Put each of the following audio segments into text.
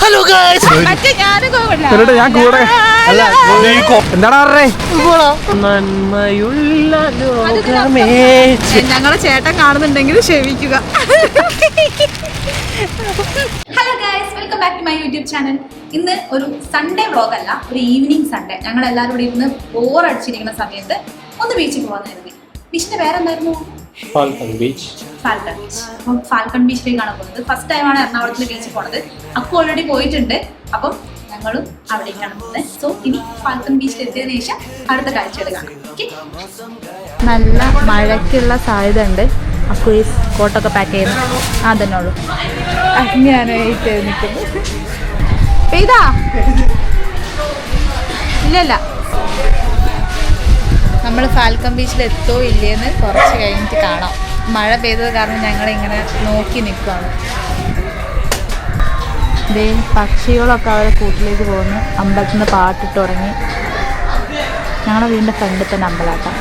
Hello guys. ഞാൻ കൂടെ എന്താണ് നന്മയുള്ള ലോകമേ. ഞങ്ങളെ ചേട്ടൻ കാണുന്നുണ്ടെങ്കിൽ ക്ഷമിക്കുക. Hello guys, welcome back to my YouTube channel. ഇന്ന് ഒരു സൺഡേ വ്ളോഗ് അല്ല, ഒരു ഈവനിങ് സൺഡേ. ഞങ്ങൾ എല്ലാവരും കൂടി ഇരുന്ന് ബോറടിച്ചിരിക്കുന്ന സമയത്ത് ഒന്ന് ബീച്ചിൽ പോകാൻ കരുതി. ബീച്ചിന്റെ പേരെന്തായിരുന്നു? Falcon beach. Falcon beach. അപ്പം ഫാൽക്കൺ ബീച്ചിലേക്കാണ് പോകുന്നത്. ഫസ്റ്റ് ടൈമാണ് എറണാകുളത്തിൽ ബീച്ചിൽ പോണത്. അക്കു ഓൾറെഡി പോയിട്ടുണ്ട്. അപ്പം ഞങ്ങളും അവിടേക്കാണ് പോകുന്നത്. സോ ഇനി ഫാൽക്കൺ ബീച്ചിൽ എത്തിയതിനു ശേഷം അടുത്ത കാഴ്ചകൾ കാണാം. ഓക്കെ. നല്ല മഴയ്ക്കുള്ള സാധ്യത ഉണ്ട്. അക്കു ഈ കോട്ടൊക്കെ പാക്ക് ചെയ്യുന്നു. അതന്നെ ഉള്ളൂ. ഞാനായിട്ട് നിൽക്കുന്നു. പെയ്താ ഇല്ലല്ല. നമ്മൾ ഫാൽക്കൺ ബീച്ചിൽ എത്തോ ഇല്ലേന്ന് കുറച്ച് കഴിഞ്ഞിട്ട് കാണാം. മഴ പെയ്തത് കാരണം ഞങ്ങളിങ്ങനെ നോക്കി നിൽക്കുകയാണ്. ഇതേ പക്ഷികളൊക്കെ അവരെ കൂട്ടിലേക്ക് പോകുന്നു. അമ്പലത്തിൽ നിന്ന് പാട്ടിട്ട് തുടങ്ങി. ഞങ്ങളുടെ വീടിൻ്റെ ഫ്രണ്ടിൽ തന്നെ അമ്പലാട്ടാം.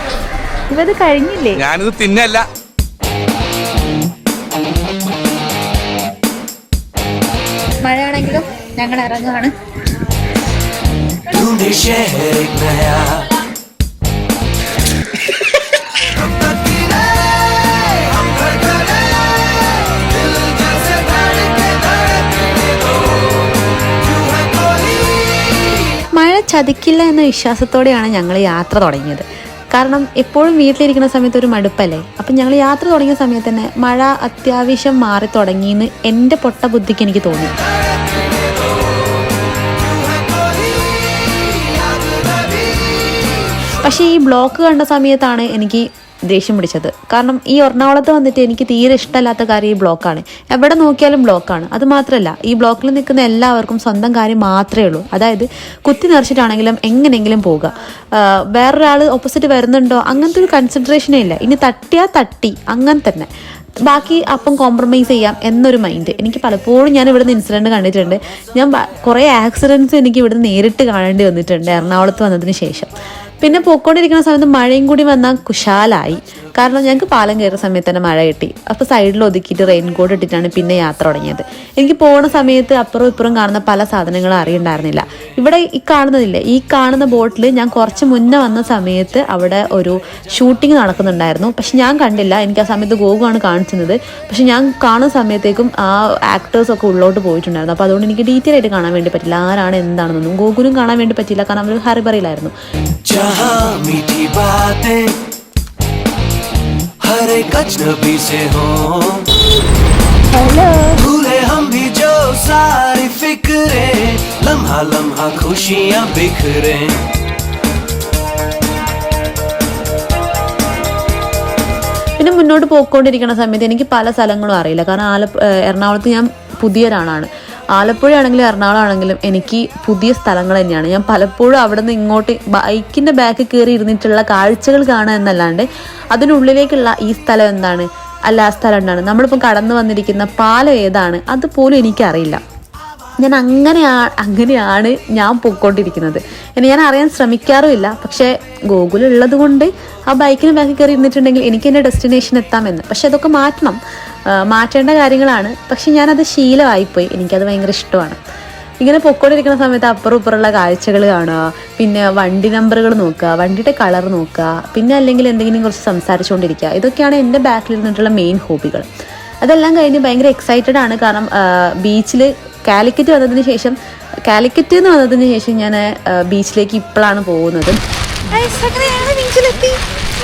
ഇവത് കഴിഞ്ഞില്ലേ? ഞാനിത് തിന്നല്ല. മഴയാണെങ്കിലും ഞങ്ങൾ ഇറങ്ങുകയാണ്. മഴ ചതിക്കില്ല എന്ന വിശ്വാസത്തോടെയാണ് ഞങ്ങൾ യാത്ര തുടങ്ങിയത്. കാരണം എപ്പോഴും വീട്ടിലിരിക്കുന്ന സമയത്ത് ഒരു മടുപ്പല്ലേ. അപ്പം ഞങ്ങൾ യാത്ര തുടങ്ങിയ സമയത്ത് തന്നെ മഴ അത്യാവശ്യം മാറി തുടങ്ങിയെന്ന് എൻ്റെ പൊട്ട ബുദ്ധിക്ക് എനിക്ക് തോന്നി. പക്ഷേ ഈ ബ്ലോക്ക് കണ്ട സമയത്താണ് എനിക്ക് ദേഷ്യം പിടിച്ചത്. കാരണം ഈ എറണാകുളത്ത് വന്നിട്ട് എനിക്ക് തീരെ ഇഷ്ടമല്ലാത്ത കാര്യം ഈ ബ്ലോക്കാണ്. എവിടെ നോക്കിയാലും ബ്ലോക്കാണ്. അതുമാത്രമല്ല, ഈ ബ്ലോക്കിൽ നിൽക്കുന്ന എല്ലാവർക്കും സ്വന്തം കാര്യം മാത്രമേ ഉള്ളൂ. അതായത് കുത്തി നിറച്ചിട്ടാണെങ്കിലും എങ്ങനെയെങ്കിലും പോകുക. വേറൊരാൾ ഓപ്പോസിറ്റ് വരുന്നുണ്ടോ അങ്ങനത്തെ ഒരു കൺസിഡറേഷനേ ഇല്ല. ഇനി തട്ടിയാൽ തട്ടി, അങ്ങനെ തന്നെ. ബാക്കി അപ്പം കോംപ്രമൈസ് ചെയ്യാം എന്നൊരു മൈൻഡ്. എനിക്ക് പലപ്പോഴും ഞാൻ ഇവിടുന്ന് ഇൻസിഡൻറ്റ് കണ്ടിട്ടുണ്ട്. ഞാൻ കുറേ ആക്സിഡൻറ്റ്സ് എനിക്ക് ഇവിടുന്ന് നേരിട്ട് കാണേണ്ടി വന്നിട്ടുണ്ട് എറണാകുളത്ത് വന്നതിന് ശേഷം. പിന്നെ പോയിക്കൊണ്ടിരിക്കുന്ന സമയത്ത് മഴയും കൂടി വന്നാൽ കുശാലായി. കാരണം ഞങ്ങൾക്ക് പാലം കയറുന്ന സമയത്ത് തന്നെ മഴ കിട്ടി. അപ്പോൾ സൈഡിൽ ഒതുക്കിയിട്ട് റെയിൻകോട്ട് ഇട്ടിട്ടാണ് പിന്നെ യാത്ര തുടങ്ങിയത്. എനിക്ക് പോകുന്ന സമയത്ത് അപ്പുറം ഇപ്പുറം കാണുന്ന പല സാധനങ്ങളും അറിയണ്ടായിരുന്നില്ല. ഇവിടെ ഈ കാണുന്നതില്ലേ, ഈ കാണുന്ന ബോട്ടിൽ ഞാൻ കുറച്ച് മുന്നേ വന്ന സമയത്ത് അവിടെ ഒരു ഷൂട്ടിംഗ് നടക്കുന്നുണ്ടായിരുന്നു. പക്ഷെ ഞാൻ കണ്ടില്ല. എനിക്ക് ആ സമയത്ത് ഗോകുവാണ് കാണിച്ചത്. പക്ഷെ ഞാൻ കാണുന്ന സമയത്തേക്കും ആ ആക്ടേഴ്സൊക്കെ ഉള്ളോട്ട് പോയിട്ടുണ്ടായിരുന്നു. അപ്പോൾ അതുകൊണ്ട് എനിക്ക് ഡീറ്റെയിൽ ആയിട്ട് കാണാൻ വേണ്ടി പറ്റില്ല, ആരാണ് എന്താണെന്നൊന്നും. ഗോകുലും കാണാൻ വേണ്ടി പറ്റില്ല, കാരണം അവർ ഹറിബറിയിലായിരുന്നു. मीठी बातें हर एक अजनबी से हो, भूले हम भी जो सारी फिक्रे, लम्हा लम्हा खुशियां बिखरे. പിന്നെ മുന്നോട്ട് പോയിക്കൊണ്ടിരിക്കുന്ന സമയത്ത് എനിക്ക് പല സ്ഥലങ്ങളും അറിയില്ല. കാരണം എറണാകുളത്ത് ഞാൻ പുതിയൊരാളാണ്. ആലപ്പുഴയാണെങ്കിലും എറണാകുളം ആണെങ്കിലും എനിക്ക് പുതിയ സ്ഥലങ്ങൾ തന്നെയാണ്. ഞാൻ പലപ്പോഴും അവിടെ നിന്ന് ഇങ്ങോട്ട് ബൈക്കിൻ്റെ ബാക്കിൽ കയറി ഇരുന്നിട്ടുള്ള കാഴ്ചകൾ കാണുക എന്നല്ലാണ്ട് അതിനുള്ളിലേക്കുള്ള ഈ സ്ഥലം എന്താണ്, അല്ല ആ സ്ഥലം എന്താണ്, നമ്മളിപ്പം കടന്നു വന്നിരിക്കുന്ന പാലം ഏതാണ്, അതുപോലും എനിക്കറിയില്ല. ഞാൻ അങ്ങനെയാണ് ഞാൻ പോയിക്കൊണ്ടിരിക്കുന്നത്. ഞാൻ അറിയാൻ ശ്രമിക്കാറുമില്ല. പക്ഷേ ഗൂഗിളുള്ളത് കൊണ്ട് ആ ബൈക്കിന് ബാക്കിൽ കയറി ഇരുന്നിട്ടുണ്ടെങ്കിൽ എനിക്ക് എൻ്റെ ഡെസ്റ്റിനേഷൻ എത്താമെന്ന്. പക്ഷെ അതൊക്കെ മാറ്റേണ്ട കാര്യങ്ങളാണ്. പക്ഷെ ഞാനത് ശീലമായിപ്പോയി. എനിക്കത് ഭയങ്കര ഇഷ്ടമാണ്. ഇങ്ങനെ പൊയ്ക്കൊണ്ടിരിക്കുന്ന സമയത്ത് അപ്പുറം ഇപ്പുറമുള്ള കാഴ്ചകൾ കാണുക, പിന്നെ വണ്ടി നമ്പറുകൾ നോക്കുക, വണ്ടിയുടെ കളർ നോക്കുക, പിന്നെ അല്ലെങ്കിൽ എന്തെങ്കിലും കുറച്ച് സംസാരിച്ചുകൊണ്ടിരിക്കുക. ഇതൊക്കെയാണ് എൻ്റെ ബാക്കിൽ ഇരുന്നിട്ടുള്ള മെയിൻ ഹോബികൾ. അതെല്ലാം കഴിഞ്ഞ് ഭയങ്കര എക്സൈറ്റഡ് ആണ്. കാരണം ബീച്ചിൽ കാലിക്കറ്റ് വന്നതിന് ശേഷം ഞാൻ ബീച്ചിലേക്ക് ഇപ്പോഴാണ് പോകുന്നത്.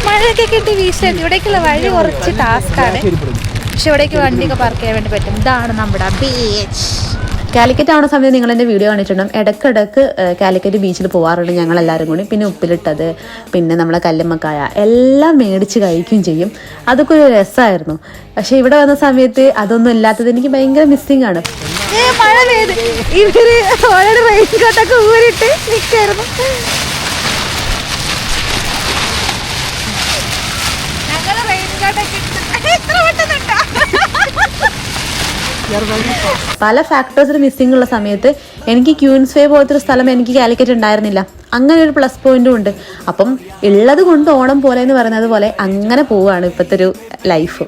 മഴയൊക്കെ കിട്ടി ബീച്ചിലെത്തി. ഇവിടേക്കുള്ള വഴി കുറച്ച് ടാസ്ക്കാണ്. പക്ഷെ ഇവിടേക്ക് വണ്ടിയൊക്കെ പാർക്ക് ചെയ്യാൻ വേണ്ടി പറ്റും. ഇതാണ് നമ്മുടെ ബീച്ച്. കാലിക്കറ്റ് ആവുന്ന സമയത്ത് നിങ്ങൾ എൻ്റെ വീഡിയോ കണ്ടിട്ടുണ്ടാകും. ഇടയ്ക്കിടയ്ക്ക് കാലിക്കറ്റ് ബീച്ചിൽ പോകാറുണ്ട് ഞങ്ങളെല്ലാവരും കൂടി. പിന്നെ ഉപ്പിലിട്ടത്, പിന്നെ നമ്മളെ കല്ലുമ്മക്കായ എല്ലാം മേടിച്ച് കഴിക്കുകയും ചെയ്യും. അതൊക്കെ ഒരു രസമായിരുന്നു. പക്ഷെ ഇവിടെ വന്ന സമയത്ത് അതൊന്നും ഇല്ലാത്തത് എനിക്ക് ഭയങ്കര മിസ്സിങ് ആണ്. മഴ പെയ്ത് ഇവര് ഓൾറെഡി റെയിൻകോട്ടൊക്കെ ഊരിട്ട് നിൽക്കായിരുന്നു. ഞങ്ങള് റെയിൻകോട്ടൊക്കെ പല ഫാക്ടേഴ്സിന് മിസ്സിംഗ് ഉള്ള സമയത്ത് എനിക്ക് ക്യൂൻസ് വേ പോലത്തെ ഒരു സ്ഥലം എനിക്ക് കാലിക്കറ്റ് ഉണ്ടായിരുന്നില്ല. അങ്ങനെ ഒരു പ്ലസ് പോയിന്റും ഉണ്ട്. അപ്പം ഉള്ളത് കൊണ്ട് ഓണം പോലെ എന്ന് പറയുന്നത് പോലെ അങ്ങനെ പോവുകയാണ് ഇപ്പോഴത്തെ ഒരു ലൈഫ്.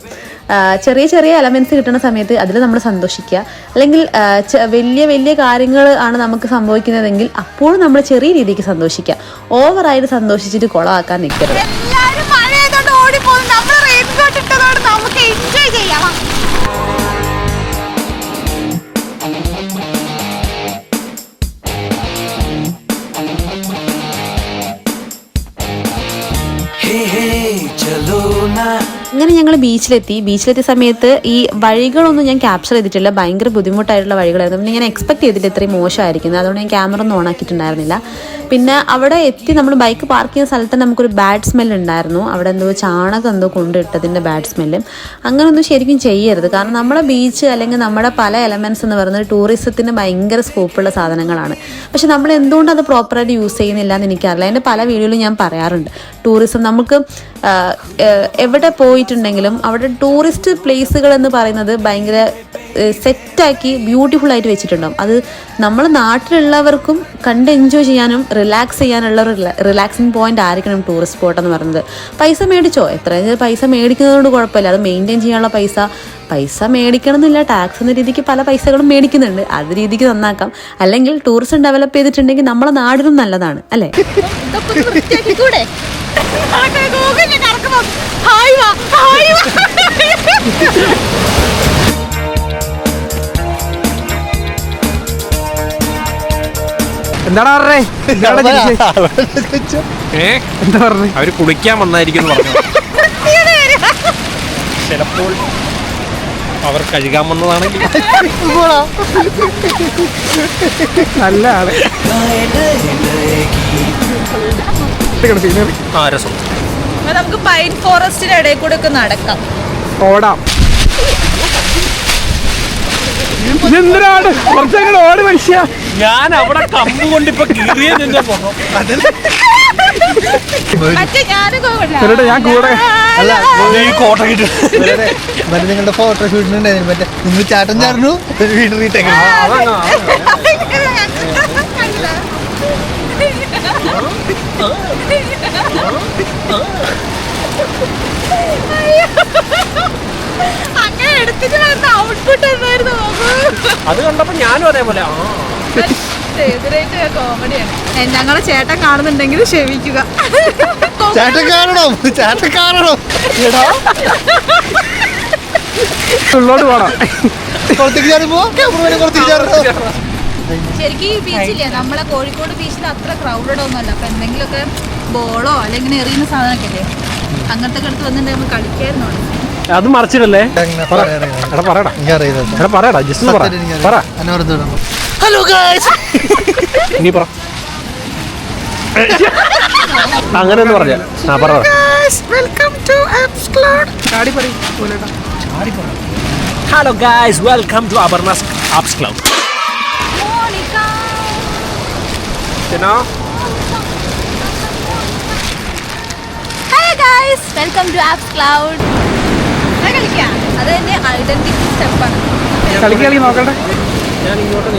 ചെറിയ ചെറിയ എലമെൻറ്റ്സ് കിട്ടുന്ന സമയത്ത് അതിൽ നമ്മൾ സന്തോഷിക്കുക. അല്ലെങ്കിൽ വലിയ വലിയ കാര്യങ്ങൾ ആണ് നമുക്ക് സംഭവിക്കുന്നതെങ്കിൽ അപ്പോഴും നമ്മൾ ചെറിയ രീതിക്ക് സന്തോഷിക്കുക. ഓവറായിട്ട് സന്തോഷിച്ചിട്ട് കുളമാക്കാൻ നിൽക്കരുത്. അങ്ങനെ ഞങ്ങൾ ബീച്ചിലെത്തിയ സമയത്ത് ഈ വഴികളൊന്നും ഞാൻ ക്യാപ്ചർ ചെയ്തിട്ടില്ല. ഭയങ്കര ബുദ്ധിമുട്ടായിട്ടുള്ള വഴികളായിരുന്നു. പിന്നെ ഞാൻ എക്സ്പെക്ട് ചെയ്തിട്ട് ഇത്രയും മോശമായിരിക്കുന്നത്. അതുകൊണ്ട് ഞാൻ ക്യാമറ ഒന്നും ഓൺ ആക്കിയിട്ടുണ്ടായിരുന്നില്ല. പിന്നെ അവിടെ എത്തി നമ്മൾ ബൈക്ക് പാർക്ക് ചെയ്യുന്ന സ്ഥലത്ത് നമുക്കൊരു ബാഡ് സ്മെല്ല് ഉണ്ടായിരുന്നു. അവിടെ എന്തോ ചാണകം എന്തോ കൊണ്ടിട്ടതിൻ്റെ ബാഡ് സ്മെല്ലും. അങ്ങനെയൊന്നും ശരിക്കും ചെയ്യരുത്. കാരണം നമ്മുടെ ബീച്ച് അല്ലെങ്കിൽ നമ്മുടെ പല എലമെൻറ്റ്സ് എന്ന് പറയുന്നത് ടൂറിസത്തിന് ഭയങ്കര സ്കോപ്പുള്ള സാധനങ്ങളാണ്. പക്ഷെ നമ്മൾ എന്തുകൊണ്ട് അത് പ്രോപ്പറായിട്ട് യൂസ് ചെയ്യുന്നില്ല എന്ന് എനിക്കറിയില്ല. എൻ്റെ പല വീഡിയോയിലും ഞാൻ പറയാറുണ്ട്, ടൂറിസം നമുക്ക് എവിടെ പോയിട്ടുണ്ടെങ്കിലും അവിടെ ടൂറിസ്റ്റ് പ്ലേസുകൾ എന്ന് പറയുന്നത് ഭയങ്കര സെറ്റാക്കി ബ്യൂട്ടിഫുൾ ആയിട്ട് വെച്ചിട്ടുണ്ടാവും. അത് നമ്മൾ നാട്ടിലുള്ളവർക്കും കണ്ട് എൻജോയ് ചെയ്യാനും റിലാക്സ് ചെയ്യാനുള്ള ഒരു റിലാക്സിങ് പോയിന്റ് ആയിരിക്കണം ടൂറിസ്റ്റ് സ്പോട്ട് എന്ന് പറയുന്നത്. പൈസ മേടിച്ചോ, എത്ര പൈസ മേടിക്കുന്നതുകൊണ്ട് കുഴപ്പമില്ല. അത് മെയിൻറ്റെയിൻ ചെയ്യാനുള്ള പൈസ മേടിക്കണം എന്നില്ല. ടാക്സ് എന്ന രീതിക്ക് പല പൈസകളും മേടിക്കുന്നുണ്ട്. അത് രീതിക്ക് നന്നാക്കാം. അല്ലെങ്കിൽ ടൂറിസം ഡെവലപ്പ് ചെയ്തിട്ടുണ്ടെങ്കിൽ നമ്മളെ നാടിനും നല്ലതാണ്, അല്ലേ? എന്താടാ പറഞ്ഞേ? അവര് കുളിക്കാൻ വന്നായിരിക്കും ചിലപ്പോൾ അവർ കഴുകാൻ വന്നതാണെങ്കിൽ നല്ല ആള്. രസം. നമുക്ക് പൈൻ ഫോറസ്റ്റിന്റെ ഇടയിൽ കൂടെ ഒക്കെ നടക്കാം, ഓടാം. എന്തിനാണ് കുറച്ചങ്ങനെ ഓടി മനുഷ്യ? ഞാൻ അവിടെ കമ്പ് കൊണ്ട് ഇപ്പൊ കീറിയ ഞാൻ കൂടെ കോട്ട കിട്ടും. നിങ്ങളുടെ ഫോട്ടോ ഷൂട്ടിനുണ്ടായിരുന്നു. മറ്റേ നിങ്ങൾ ചാട്ടം ചാടുന്നു വീട് റീട്ടേക്ക്. അങ്ങനെ എടുത്തിട്ട് വരുന്ന ഔട്ട്പുട്ട് എന്തായിരുന്നു? അത് കണ്ടപ്പോ ഞാനും അതേപോലെ കോമഡിയാണ്. ഞങ്ങളെ ചേട്ടൻ കാണുന്നുണ്ടെങ്കിൽ ക്ഷമിക്കുക. ചേട്ടൻ കാണണം, ചേട്ടൻ കാണണം. ഉള്ളോട്ട് പോണം. പുറത്തേക്ക് ചാടുമ്പോ പുറത്തേക്ക് ചാടണം. ശരിക്കും ഈ ബീച്ചില്ലേ, നമ്മളെ കോഴിക്കോട് ബീച്ചിൽ അത്ര ക്രൗഡഡ് ഒന്നുമല്ല. അപ്പൊ എന്തെങ്കിലുമൊക്കെ ബോളോ അല്ലെങ്കിൽ എറിയുന്ന സാധനമൊക്കെ ഇല്ലേ, അങ്ങനത്തെ അടുത്ത് വന്നിട്ട് നമ്മൾ കളിക്കായിരുന്നു. അത് മറിച്ചിട്ടല്ലേ? പറയടാ, ജസ്റ്റ് പറ. ഹലോ ഗായ്സ്, നീ പറ. അങ്ങനെ ഒന്ന് പറഞ്ഞ പറ. Hello guys, welcome to Aparna's apps club. Welcome to apps cloud. കളിക്കാം, അത് തന്നെ ഐഡന്റിറ്റി സ്റ്റെപ്പാണ്. കളി നോക്കട്ടെ. ഞാൻ ഇങ്ങോട്ട്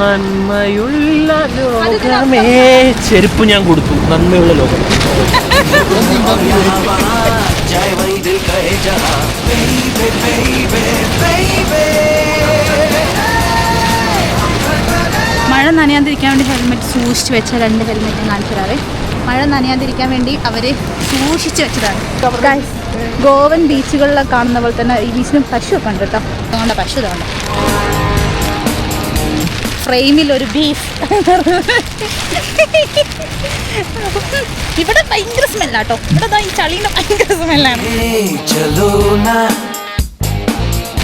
നന്മയുള്ള ലോകമേ. ചെരുപ്പ് ഞാൻ കൊടുത്തു. നന്മയുള്ള ലോകം. മഴ നനയാതിരിക്കാൻ വേണ്ടി ഹെൽമെറ്റ് സൂക്ഷിച്ച് വെച്ച 2 ഹെൽമെറ്റും കാണിച്ചു തരാവേ. മഴ നനയാതിരിക്കാൻ വേണ്ടി അവർ സൂക്ഷിച്ച് വെച്ചതാണ്. ഗോവൻ ബീച്ചുകളിലൊക്കെ കാണുന്ന പോലെ തന്നെ ഈ ബീച്ചിലും പശു ഒക്കെ ഉണ്ട് കേട്ടോ. അതുകൊണ്ട് പശു ഇതുകൊണ്ട് ഫ്രെയിമിൽ ഒരു ബീഫ്. ഇവിടെ ഭയങ്കര സ്മെല്ലാട്ടോ. ഇവിടെ ഈ ചളിയുടെ ഭയങ്കര സ്മെല്ലാണ്.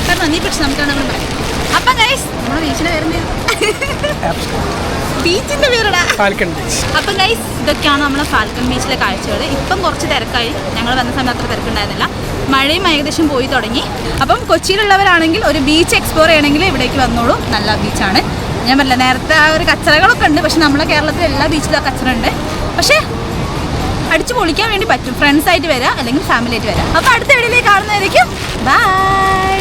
കാരണം നീ പക്ഷെ നമുക്കാണ് നമ്മൾ പറയാം. അപ്പം ഗൈസ്, നമ്മുടെ ബീച്ചിൻ്റെ പേരെന്ത്? ബീച്ചിന്റെ പേരടാ ഫാൽക്കൺ ബീച്ച്. അപ്പം ഗൈസ്, ഇതൊക്കെയാണ് നമ്മുടെ ഫാൽക്കൺ ബീച്ചിലെ കാഴ്ചകൾ. ഇപ്പം കുറച്ച് തിരക്കായി. ഞങ്ങൾ വന്ന സമയത്ത് അത്ര തിരക്കുണ്ടായിരുന്നില്ല. മഴയും ഏകദേശം പോയി തുടങ്ങി. അപ്പം കൊച്ചിയിലുള്ളവരാണെങ്കിൽ ഒരു ബീച്ച് എക്സ്പ്ലോർ ചെയ്യണമെങ്കിൽ ഇവിടേക്ക് വന്നോളൂ. നല്ല ബീച്ചാണ്. ഞാൻ പറഞ്ഞില്ല, നേരത്തെ ആ ഒരു കച്ചറകളൊക്കെ ഉണ്ട്. പക്ഷെ നമ്മുടെ കേരളത്തിൽ എല്ലാ ബീച്ചിലും ആ കച്ചറ ഉണ്ട്. പക്ഷേ അടിച്ചു പൊളിക്കാൻ വേണ്ടി പറ്റും. ഫ്രണ്ട്സായിട്ട് വരാം അല്ലെങ്കിൽ ഫാമിലി ആയിട്ട് വരാം. അപ്പോൾ അടുത്ത വീഡിയോയിലേക്ക് കാണുന്നതായിരിക്കും. ബൈ.